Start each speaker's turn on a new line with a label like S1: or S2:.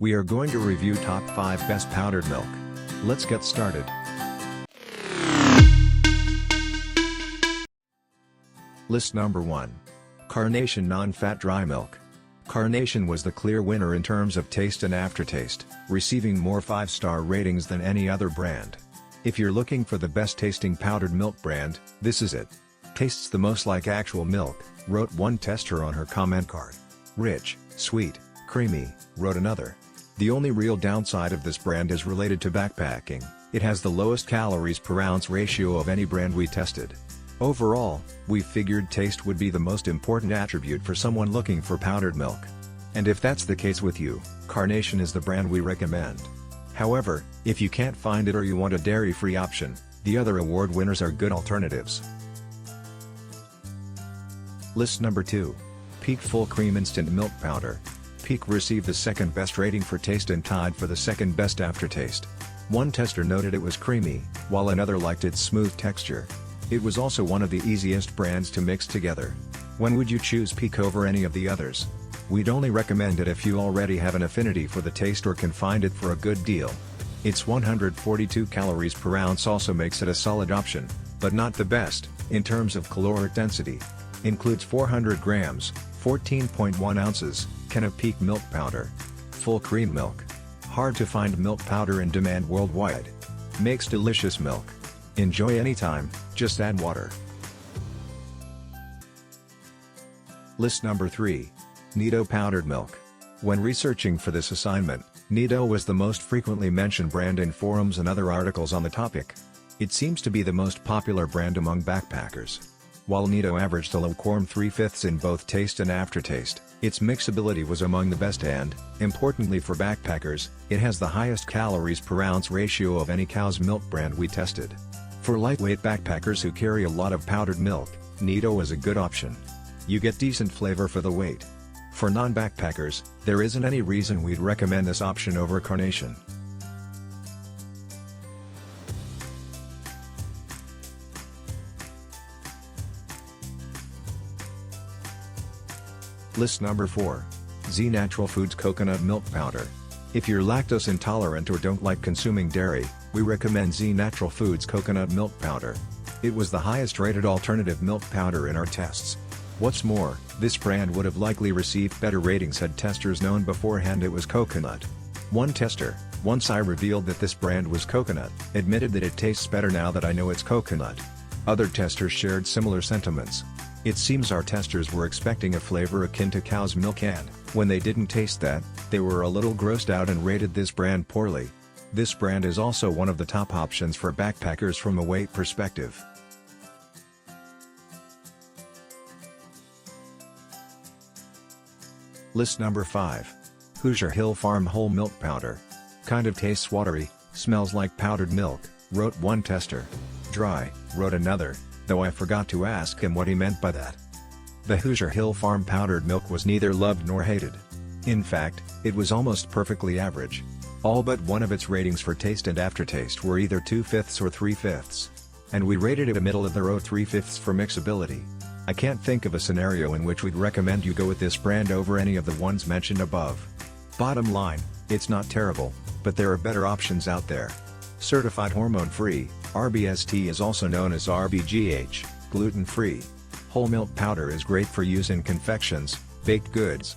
S1: We are going to review top 5 best powdered milk. Let's get started. List number 1. Carnation Non-Fat Dry Milk. Carnation was the clear winner in terms of taste and aftertaste, receiving more 5-star ratings than any other brand. If you're looking for the best tasting powdered milk brand, this is it. Tastes the most like actual milk, wrote one tester on her comment card. Rich, sweet, creamy, wrote another. The only real downside of this brand is related to backpacking. It has the lowest calories per ounce ratio of any brand we tested. Overall, we figured taste would be the most important attribute for someone looking for powdered milk. And if that's the case with you, Carnation is the brand we recommend. However, if you can't find it or you want a dairy-free option, the other award winners are good alternatives. List number 2. Peak Full Cream Instant Milk Powder. Peak received the second best rating for taste and tied for the second best aftertaste. One tester noted it was creamy, while another liked its smooth texture. It was also one of the easiest brands to mix together. When would you choose Peak over any of the others? We'd only recommend it if you already have an affinity for the taste or can find it for a good deal. Its 142 calories per ounce also makes it a solid option, but not the best, in terms of caloric density. Includes 400 grams, 14.1 ounces, can of Peak milk powder. Full cream milk. Hard to find milk powder in demand worldwide. Makes delicious milk. Enjoy anytime, just add water. List number 3. NIDO Powdered Milk. When researching for this assignment, NIDO was the most frequently mentioned brand in forums and other articles on the topic. It seems to be the most popular brand among backpackers. While NIDO averaged a lukewarm 3/5 in both taste and aftertaste, its mixability was among the best and, importantly for backpackers, it has the highest calories per ounce ratio of any cow's milk brand we tested. For lightweight backpackers who carry a lot of powdered milk, NIDO is a good option. You get decent flavor for the weight. For non-backpackers, there isn't any reason we'd recommend this option over Carnation. List number 4. Z Natural Foods Coconut Milk Powder. If you're lactose intolerant or don't like consuming dairy, we recommend Z Natural Foods Coconut Milk Powder. It was the highest rated alternative milk powder in our tests. What's more, this brand would have likely received better ratings had testers known beforehand it was coconut. One tester, once I revealed that this brand was coconut, admitted that it tastes better now that I know it's coconut. Other testers shared similar sentiments. It seems our testers were expecting a flavor akin to cow's milk and, when they didn't taste that, they were a little grossed out and rated this brand poorly. This brand is also one of the top options for backpackers from a weight perspective. List number 5. Hoosier Hill Farm Whole Milk Powder. Kind of tastes watery, smells like powdered milk, wrote one tester. Dry, wrote another, though I forgot to ask him what he meant by that. The Hoosier Hill Farm powdered milk was neither loved nor hated. In fact, it was almost perfectly average. All but one of its ratings for taste and aftertaste were either 2/5 or 3/5. And we rated it a middle of the road 3/5 for mixability. I can't think of a scenario in which we'd recommend you go with this brand over any of the ones mentioned above. Bottom line, it's not terrible, but there are better options out there. Certified hormone-free, RBST is also known as RBGH, gluten-free. Whole milk powder is great for use in confections, baked goods,